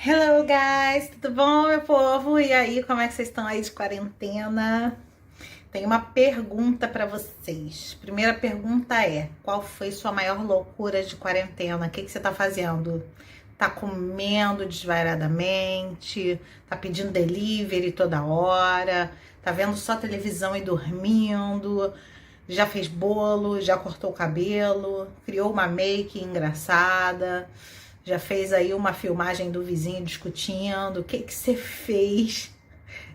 Hello guys, tudo bom, meu povo? E aí, como é que vocês estão aí de quarentena? Tenho uma pergunta para vocês. Primeira pergunta é: qual foi sua maior loucura de quarentena? O que você tá fazendo? Tá comendo desvairadamente? Tá pedindo delivery toda hora? Tá vendo só televisão e dormindo? Já fez bolo? Já cortou o cabelo? Criou uma make engraçada? Já fez aí uma filmagem do vizinho discutindo? O que que você fez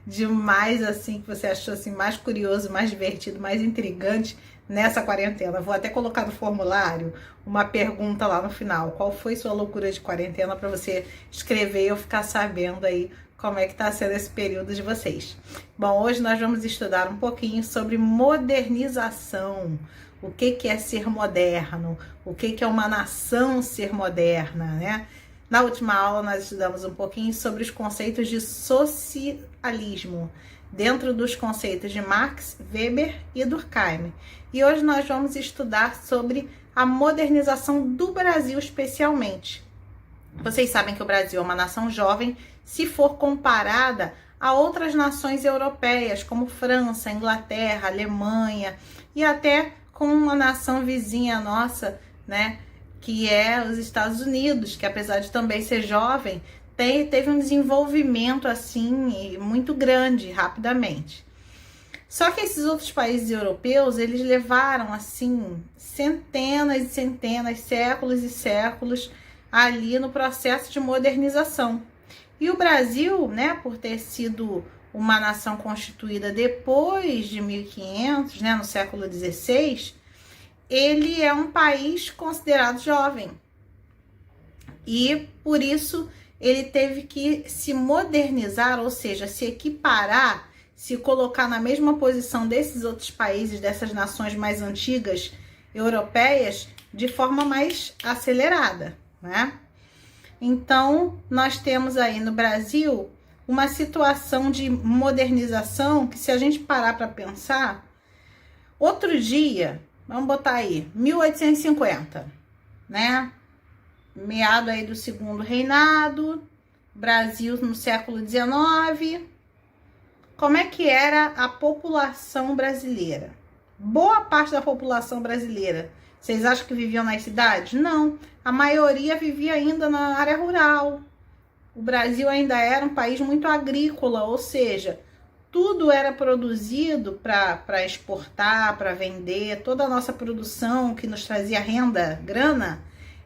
demais assim, que você achou assim mais curioso, mais divertido, mais intrigante nessa quarentena? Vou até colocar no formulário uma pergunta lá no final. Qual foi sua loucura de quarentena, para você escrever e eu ficar sabendo aí como é que tá sendo esse período de vocês. Bom, hoje nós vamos estudar um pouquinho sobre modernização. O que é ser moderno? O que é uma nação ser moderna, né? Na última aula nós estudamos um pouquinho sobre os conceitos de socialismo, dentro dos conceitos de Marx, Weber e Durkheim. E hoje nós vamos estudar sobre a modernização do Brasil especialmente. Vocês sabem que o Brasil é uma nação jovem, se for comparada a outras nações europeias, como França, Inglaterra, Alemanha e até com uma nação vizinha nossa, né, que é os Estados Unidos, que apesar de também ser jovem, teve um desenvolvimento assim muito grande, rapidamente. Só que esses outros países europeus, eles levaram assim centenas e centenas, séculos e séculos ali no processo de modernização. E o Brasil, né, por ter sido uma nação constituída depois de 1500, né, no século XVI, ele é um país considerado jovem. E por isso ele teve que se modernizar, ou seja, se equiparar, se colocar na mesma posição desses outros países, dessas nações mais antigas europeias, de forma mais acelerada, né? Então, nós temos aí no Brasil uma situação de modernização que, se a gente parar para pensar, outro dia, vamos botar aí, 1850, né? Meado aí do segundo reinado, Brasil no século XIX. Como é que era a população brasileira? Boa parte da população brasileira, vocês acham que viviam nas cidades? Não, a maioria vivia ainda na área rural. O Brasil ainda era um país muito agrícola, ou seja, tudo era produzido para exportar, para vender. Toda a nossa produção que nos trazia renda, grana,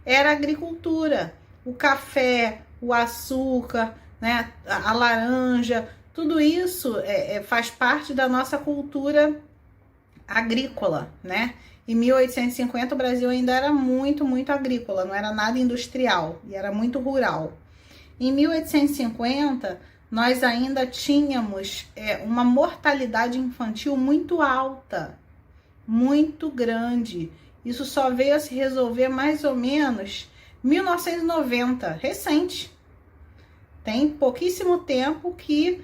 era a agricultura. O café, o açúcar, né, a laranja, tudo isso faz parte da nossa cultura agrícola, né? Em 1850 o Brasil ainda era muito, muito agrícola, não era nada industrial e era muito rural. Em 1850 nós ainda tínhamos uma mortalidade infantil muito alta, muito grande. Isso só veio a se resolver mais ou menos 1990, recente. Tem pouquíssimo tempo que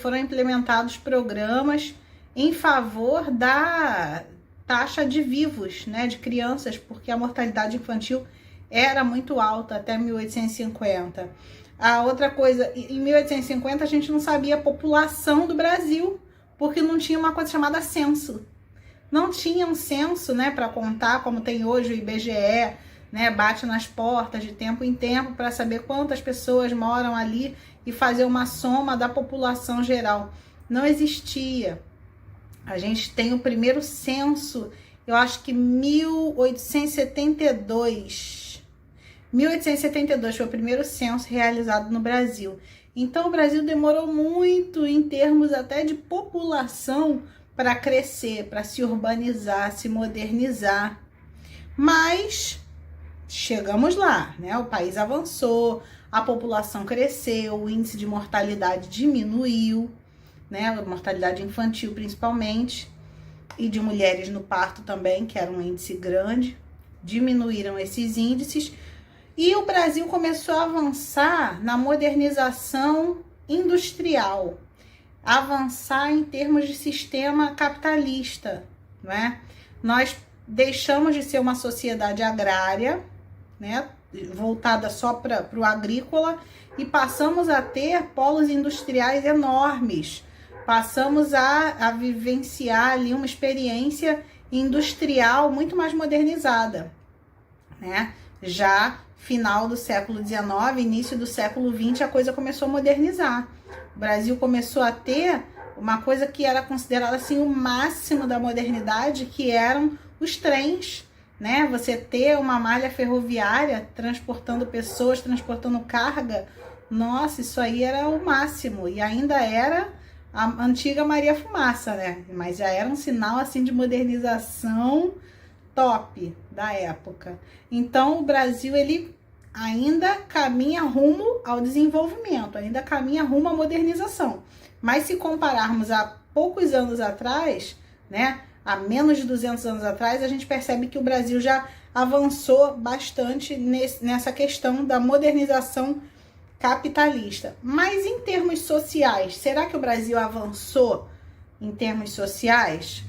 foram implementados programas em favor da taxa de vivos, né, de crianças, porque a mortalidade infantil era muito alta até 1850. A outra coisa, em 1850 a gente não sabia a população do Brasil, porque não tinha uma coisa chamada censo. Não tinha um censo, né, para contar, como tem hoje o IBGE, né, bate nas portas de tempo em tempo para saber quantas pessoas moram ali e fazer uma soma da população geral. Não existia. A gente tem o primeiro censo, eu acho que 1872. 1872 foi o primeiro censo realizado no Brasil. Então o Brasil demorou muito em termos até de população para crescer, para se urbanizar, se modernizar. Mas chegamos lá, né? O país avançou, a população cresceu, o índice de mortalidade diminuiu, né? A mortalidade infantil principalmente, e de mulheres no parto também, que era um índice grande, diminuíram esses índices, e o Brasil começou a avançar na modernização industrial, avançar em termos de sistema capitalista, né? Nós deixamos de ser uma sociedade agrária, né? voltada só para o agrícola e passamos a ter polos industriais enormes. Passamos a vivenciar ali uma experiência industrial muito mais modernizada, né? Já final do século XIX, início do século XX, a coisa começou a modernizar. O Brasil começou a ter uma coisa que era considerada assim o máximo da modernidade, que eram os trens, né? Você ter uma malha ferroviária transportando pessoas, transportando carga, nossa, isso aí era o máximo. E ainda era a antiga Maria Fumaça, né? Mas já era um sinal assim de modernização top da época. Então o Brasil, ele ainda caminha rumo ao desenvolvimento, ainda caminha rumo à modernização. Mas se compararmos a poucos anos atrás, né, há menos de 200 anos atrás, a gente percebe que o Brasil já avançou bastante nessa questão da modernização capitalista. Mas em termos sociais, será que o Brasil avançou em termos sociais?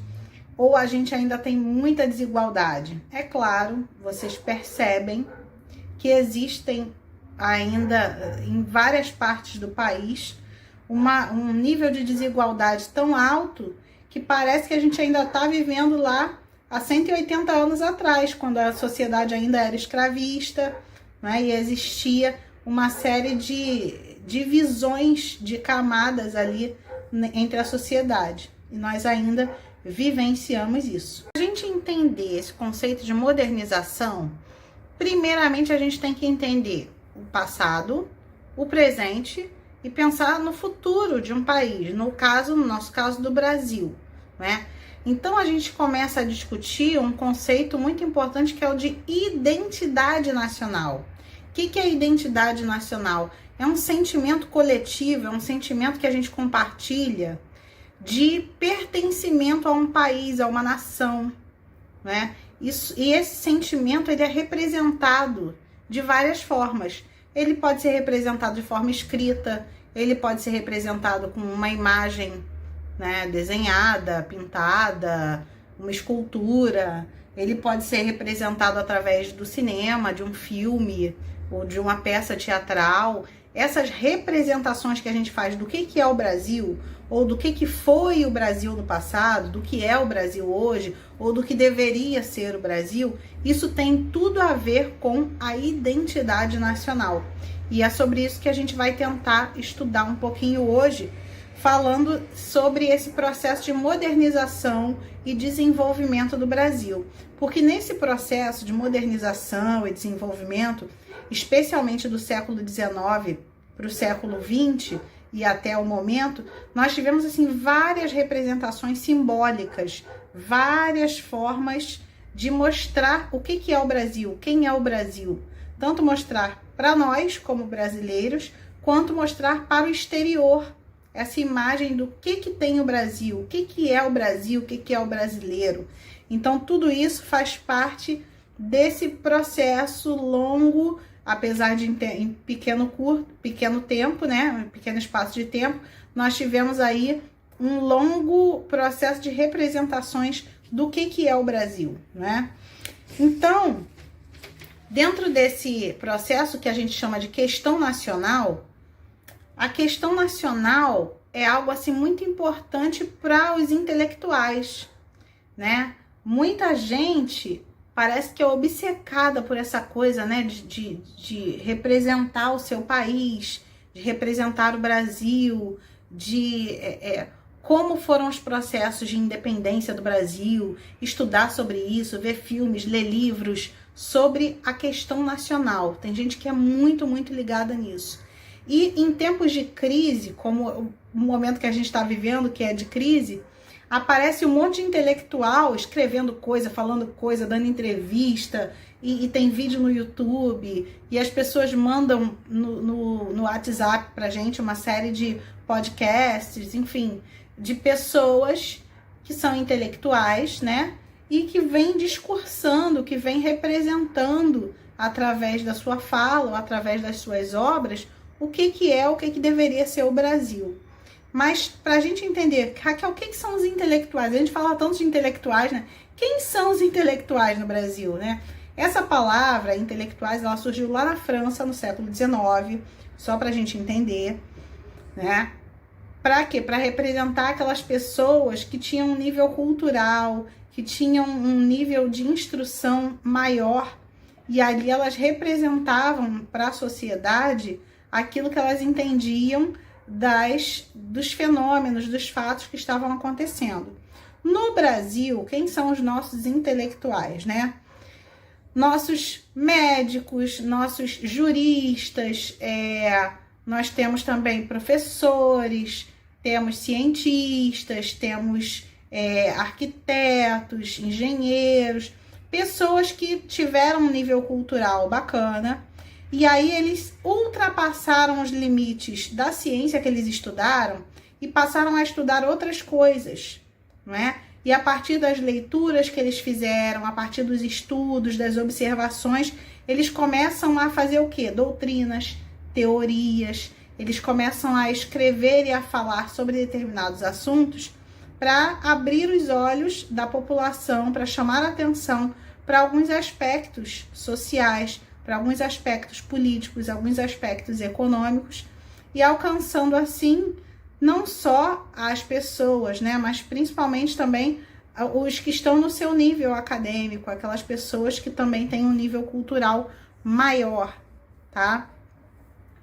Ou a gente ainda tem muita desigualdade? É claro, vocês percebem que existem ainda em várias partes do país um nível de desigualdade tão alto que parece que a gente ainda está vivendo lá há 180 anos atrás, quando a sociedade ainda era escravista, né, e existia uma série de divisões de camadas ali entre a sociedade. E nós ainda vivenciamos isso. Para a gente entender esse conceito de modernização, primeiramente a gente tem que entender o passado, o presente e pensar no futuro de um país, no nosso caso do Brasil, né? Então a gente começa a discutir um conceito muito importante, que é o de identidade nacional. O que é identidade nacional? É um sentimento coletivo, é um sentimento que a gente compartilha de pertencimento a um país, a uma nação, né? E esse sentimento, ele é representado de várias formas. Ele pode ser representado de forma escrita, ele pode ser representado com uma imagem, né, desenhada, pintada, uma escultura. Ele pode ser representado através do cinema, de um filme ou de uma peça teatral. Essas representações que a gente faz do que é o Brasil, ou do que foi o Brasil no passado, do que é o Brasil hoje, ou do que deveria ser o Brasil, isso tem tudo a ver com a identidade nacional. E é sobre isso que a gente vai tentar estudar um pouquinho hoje, falando sobre esse processo de modernização e desenvolvimento do Brasil. Porque nesse processo de modernização e desenvolvimento, especialmente do século XIX para o século XX e até o momento, nós tivemos assim várias representações simbólicas, várias formas de mostrar o que é o Brasil, quem é o Brasil. Tanto mostrar para nós como brasileiros, quanto mostrar para o exterior essa imagem do que tem o Brasil, o que é o Brasil, o que é o brasileiro. Então tudo isso faz parte desse processo longo, apesar de em pequeno tempo, né, pequeno espaço de tempo, nós tivemos aí um longo processo de representações do que é o Brasil, né? Então, dentro desse processo que a gente chama de questão nacional, a questão nacional é algo assim muito importante para os intelectuais, né? Muita gente parece que é obcecada por essa coisa, né, de representar o seu país, de representar o Brasil, de como foram os processos de independência do Brasil, estudar sobre isso, ver filmes, ler livros sobre a questão nacional. Tem gente que é muito, muito ligada nisso. E em tempos de crise, como o momento que a gente está vivendo, que é de crise, aparece um monte de intelectual escrevendo coisa, falando coisa, dando entrevista, e tem vídeo no YouTube, e as pessoas mandam no WhatsApp pra gente uma série de podcasts, enfim, de pessoas que são intelectuais, né? E que vêm discursando, que vêm representando através da sua fala, ou através das suas obras, o que é, o que deveria ser o Brasil. Mas para a gente entender, Raquel, o que são os intelectuais? A gente fala tanto de intelectuais, né? Quem são os intelectuais no Brasil, né? Essa palavra, intelectuais, ela surgiu lá na França, no século XIX, só para a gente entender, né? Para quê? Para representar aquelas pessoas que tinham um nível cultural, que tinham um nível de instrução maior, e ali elas representavam para a sociedade aquilo que elas entendiam dos fenômenos, dos fatos que estavam acontecendo. No Brasil, quem são os nossos intelectuais, né? Nossos médicos, nossos juristas, nós temos também professores, temos cientistas, temos arquitetos, engenheiros, pessoas que tiveram um nível cultural bacana, e aí eles ultrapassaram os limites da ciência que eles estudaram e passaram a estudar outras coisas, não é? E a partir das leituras que eles fizeram, a partir dos estudos, das observações, eles começam a fazer o quê? Doutrinas, teorias, eles começam a escrever e a falar sobre determinados assuntos para abrir os olhos da população, para chamar a atenção para alguns aspectos sociais, para alguns aspectos políticos, alguns aspectos econômicos, e alcançando assim não só as pessoas, né, mas principalmente também os que estão no seu nível acadêmico, aquelas pessoas que também têm um nível cultural maior, tá?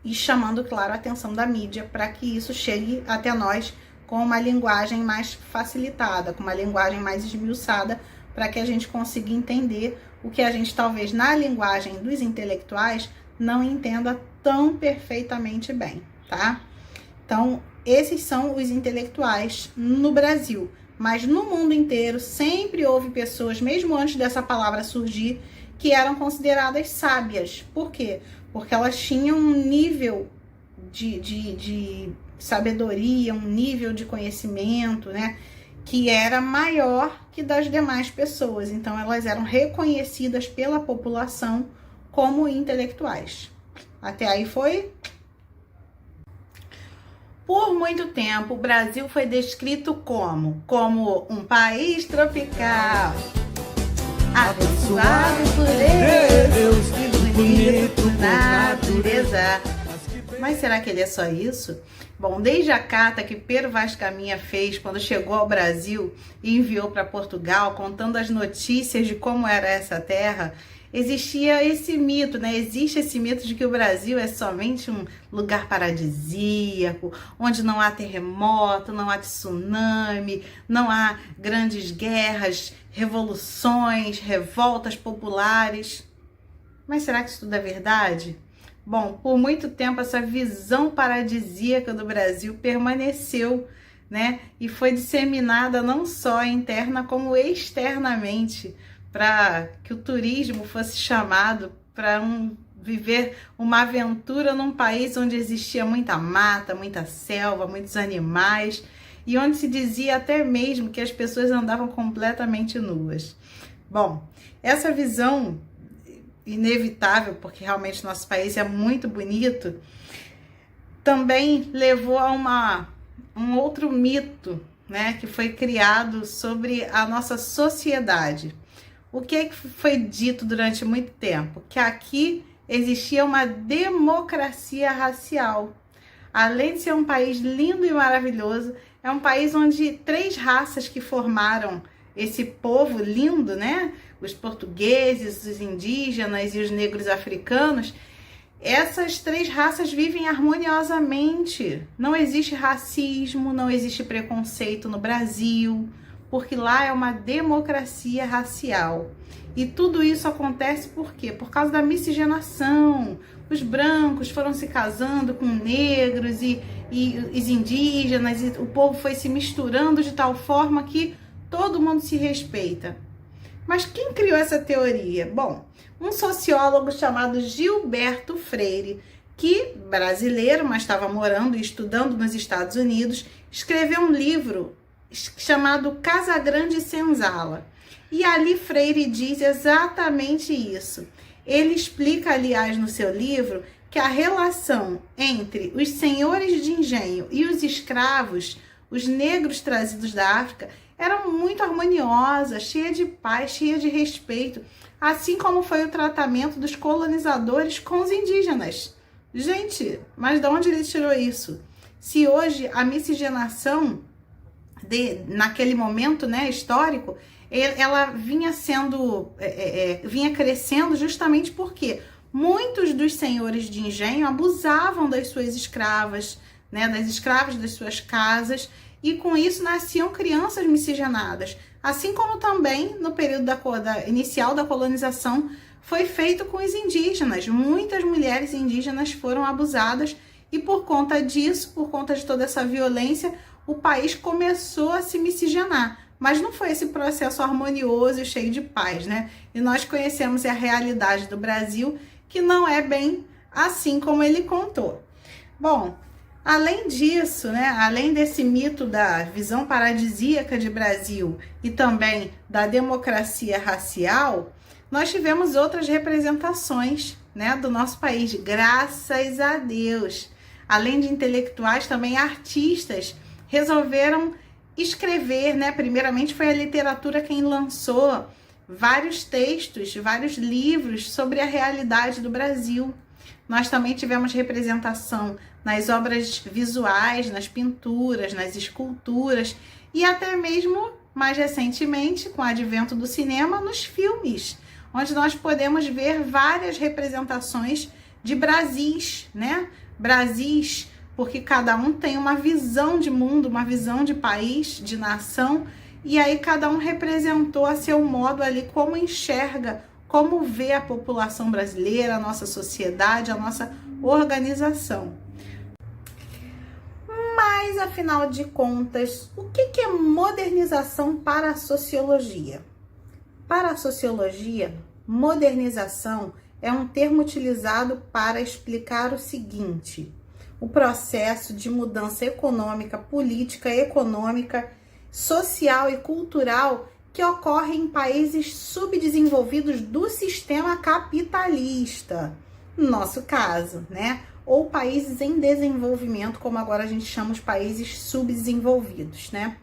E chamando, claro, a atenção da mídia para que isso chegue até nós com uma linguagem mais facilitada, com uma linguagem mais esmiuçada, para que a gente consiga entender o que a gente talvez na linguagem dos intelectuais não entenda tão perfeitamente bem, tá? Então, esses são os intelectuais no Brasil, mas no mundo inteiro sempre houve pessoas, mesmo antes dessa palavra surgir, que eram consideradas sábias. Por quê? Porque elas tinham um nível de sabedoria, um nível de conhecimento, né, que era maior que das demais pessoas. Então, elas eram reconhecidas pela população como intelectuais. Até aí foi? Por muito tempo, o Brasil foi descrito como um país tropical, abençoado por Deus, e bonito por natureza. Mas será que ele é só isso? Bom, desde a carta que Pero Vaz Caminha fez quando chegou ao Brasil e enviou para Portugal, contando as notícias de como era essa terra, existia esse mito, né? Existe esse mito de que o Brasil é somente um lugar paradisíaco, onde não há terremoto, não há tsunami, não há grandes guerras, revoluções, revoltas populares. Mas será que isso tudo é verdade? Bom, por muito tempo essa visão paradisíaca do Brasil permaneceu, né? E foi disseminada não só interna como externamente, para que o turismo fosse chamado para viver uma aventura num país onde existia muita mata, muita selva, muitos animais, e onde se dizia até mesmo que as pessoas andavam completamente nuas. Bom, essa visão inevitável, porque realmente nosso país é muito bonito, também levou a um outro mito, né, que foi criado sobre a nossa sociedade. O que foi dito durante muito tempo? Que aqui existia uma democracia racial. Além de ser um país lindo e maravilhoso, é um país onde 3 raças que formaram esse povo lindo, né? Os portugueses, os indígenas e os negros africanos, essas 3 raças vivem harmoniosamente. Não existe racismo, não existe preconceito no Brasil, porque lá é uma democracia racial. E tudo isso acontece por quê? Por causa da miscigenação. Os brancos foram se casando com negros e os indígenas, e o povo foi se misturando de tal forma que todo mundo se respeita. Mas quem criou essa teoria? Bom, um sociólogo chamado Gilberto Freire, que brasileiro, mas estava morando e estudando nos Estados Unidos, escreveu um livro chamado Casagrande e Senzala. E ali Freire diz exatamente isso. Ele explica, aliás, no seu livro, que a relação entre os senhores de engenho e os escravos, os negros trazidos da África, era muito harmoniosa, cheia de paz, cheia de respeito. assim como foi o tratamento dos colonizadores com os indígenas. Gente, mas de onde ele tirou isso? Se hoje a miscigenação, naquele momento, né, histórico, ela vinha sendo, vinha crescendo justamente porque muitos dos senhores de engenho abusavam das suas escravas, né, das escravas das suas casas, e com isso nasciam crianças miscigenadas. Assim como também no período inicial da colonização foi feito com os indígenas. Muitas mulheres indígenas foram abusadas e por conta disso, por conta de toda essa violência, o país começou a se miscigenar. Mas não foi esse processo harmonioso e cheio de paz, né? E nós conhecemos a realidade do Brasil, que não é bem assim como ele contou. Bom, além disso, né, além desse mito da visão paradisíaca de Brasil e também da democracia racial, nós tivemos outras representações, né, do nosso país, graças a Deus. Além de intelectuais, também artistas resolveram escrever, né? Primeiramente foi a literatura quem lançou vários textos, vários livros sobre a realidade do Brasil. Nós também tivemos representação nas obras visuais, nas pinturas, nas esculturas e até mesmo, mais recentemente, com o advento do cinema, nos filmes, onde nós podemos ver várias representações de Brasis, né? Brasis, porque cada um tem uma visão de mundo, uma visão de país, de nação, e aí cada um representou a seu modo ali como enxerga, como vê a população brasileira, a nossa sociedade, a nossa organização. Mas, afinal de contas, o que é modernização para a sociologia? Para a sociologia, modernização é um termo utilizado para explicar o seguinte: o processo de mudança econômica, política, econômica, social e cultural que ocorre em países subdesenvolvidos do sistema capitalista, no nosso caso, né? Ou países em desenvolvimento, como agora a gente chama os países subdesenvolvidos, né?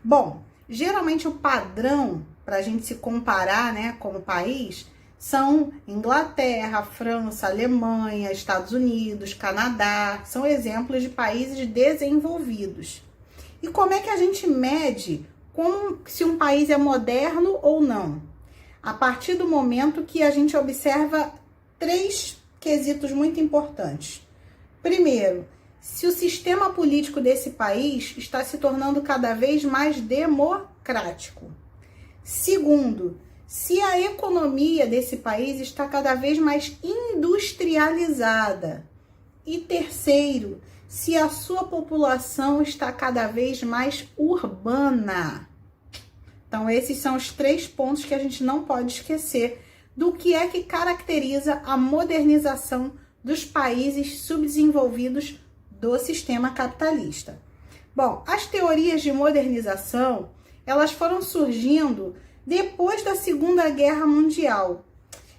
Bom, geralmente o padrão para a gente se comparar, né, como país, são Inglaterra, França, Alemanha, Estados Unidos, Canadá, são exemplos de países desenvolvidos. E como é que a gente mede se um país é moderno ou não? A partir do momento que a gente observa 3 quesitos muito importantes. Primeiro, se o sistema político desse país está se tornando cada vez mais democrático. Segundo, se a economia desse país está cada vez mais industrializada. E terceiro, se a sua população está cada vez mais urbana. Então, esses são os 3 pontos que a gente não pode esquecer do que é que caracteriza a modernização dos países subdesenvolvidos do sistema capitalista. Bom, as teorias de modernização, elas foram surgindo depois da Segunda Guerra Mundial.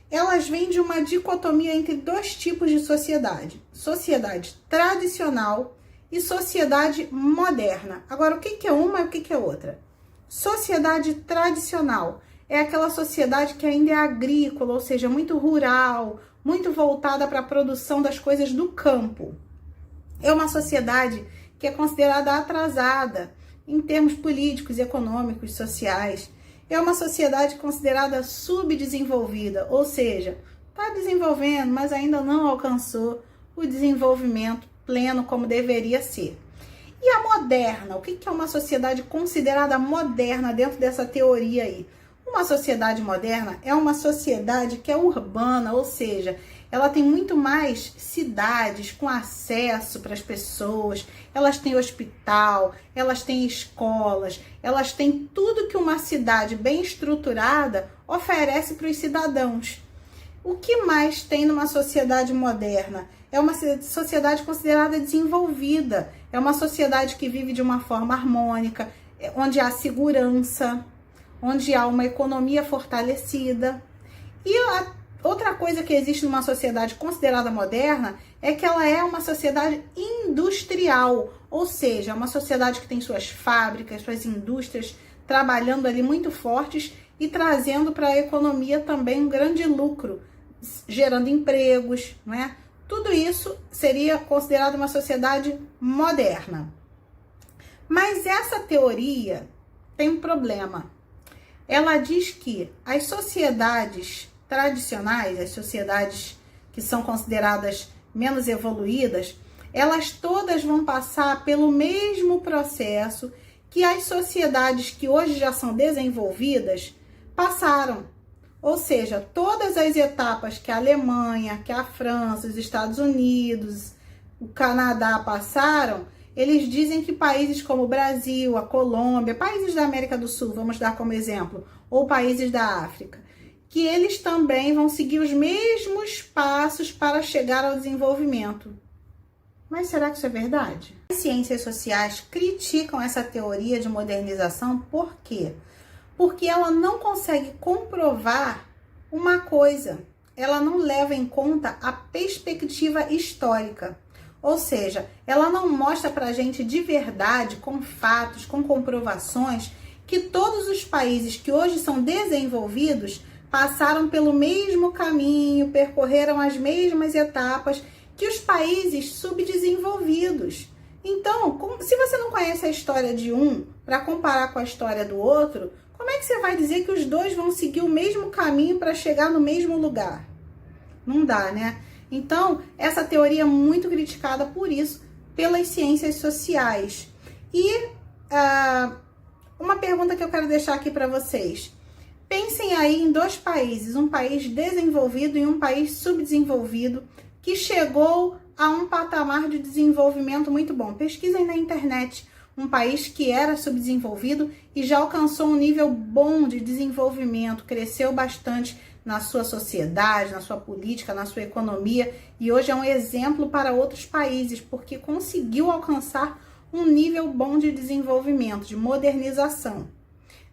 Elas vêm de uma dicotomia entre 2 tipos de sociedade: sociedade tradicional e sociedade moderna. Agora, o que é uma e o que é outra? Sociedade tradicional é aquela sociedade que ainda é agrícola, ou seja, muito rural, muito voltada para a produção das coisas do campo. É uma sociedade que é considerada atrasada em termos políticos, econômicos, sociais. É uma sociedade considerada subdesenvolvida, ou seja, está desenvolvendo, mas ainda não alcançou o desenvolvimento pleno como deveria ser. E a moderna? O que é uma sociedade considerada moderna dentro dessa teoria aí? Uma sociedade moderna é uma sociedade que é urbana, ou seja, ela tem muito mais cidades com acesso para as pessoas, elas têm hospital, elas têm escolas, elas têm tudo que uma cidade bem estruturada oferece para os cidadãos. O que mais tem numa sociedade moderna? É uma sociedade considerada desenvolvida, é uma sociedade que vive de uma forma harmônica, onde há segurança, onde há uma economia fortalecida. E outra coisa que existe numa sociedade considerada moderna é que ela é uma sociedade industrial, ou seja, uma sociedade que tem suas fábricas, suas indústrias trabalhando ali muito fortes e trazendo para a economia também um grande lucro, gerando empregos, não é? Tudo isso seria considerado uma sociedade moderna. Mas essa teoria tem um problema. Ela diz que as sociedades tradicionais, as sociedades que são consideradas menos evoluídas, elas todas vão passar pelo mesmo processo que as sociedades que hoje já são desenvolvidas passaram. Ou seja, todas as etapas que a Alemanha, que a França, os Estados Unidos, o Canadá passaram, eles dizem que países como o Brasil, a Colômbia, países da América do Sul, vamos dar como exemplo, ou países da África, que eles também vão seguir os mesmos passos para chegar ao desenvolvimento. Mas será que isso é verdade? As ciências sociais criticam essa teoria de modernização, por quê? Porque ela não consegue comprovar uma coisa, ela não leva em conta a perspectiva histórica. Ou seja, ela não mostra pra gente de verdade, com fatos, com comprovações, que todos os países que hoje são desenvolvidos passaram pelo mesmo caminho, percorreram as mesmas etapas que os países subdesenvolvidos. Então, se você não conhece a história de um para comparar com a história do outro, como é que você vai dizer que os dois vão seguir o mesmo caminho para chegar no mesmo lugar? Não dá, né? Então, essa teoria é muito criticada por isso, pelas ciências sociais. E uma pergunta que eu quero deixar aqui para vocês. Pensem aí em dois países, um país desenvolvido e um país subdesenvolvido, que chegou a um patamar de desenvolvimento muito bom. Pesquisem na internet um país que era subdesenvolvido e já alcançou um nível bom de desenvolvimento, cresceu bastante na sua sociedade, na sua política, na sua economia, e hoje é um exemplo para outros países, porque conseguiu alcançar um nível bom de desenvolvimento, de modernização.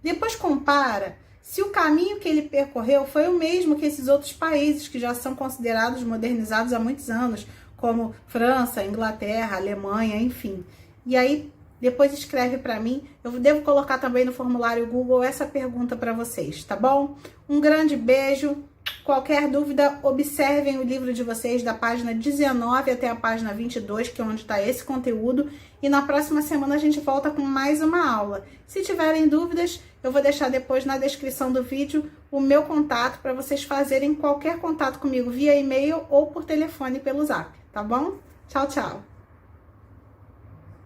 Depois compara se o caminho que ele percorreu foi o mesmo que esses outros países que já são considerados modernizados há muitos anos, como França, Inglaterra, Alemanha, enfim. E aí, depois escreve para mim, eu devo colocar também no formulário Google essa pergunta para vocês, tá bom? Um grande beijo. Qualquer dúvida, observem o livro de vocês da página 19 até a página 22, que é onde está esse conteúdo. E na próxima semana a gente volta com mais uma aula. Se tiverem dúvidas, eu vou deixar depois na descrição do vídeo o meu contato para vocês fazerem qualquer contato comigo via e-mail ou por telefone pelo Zap, tá bom? Tchau, tchau!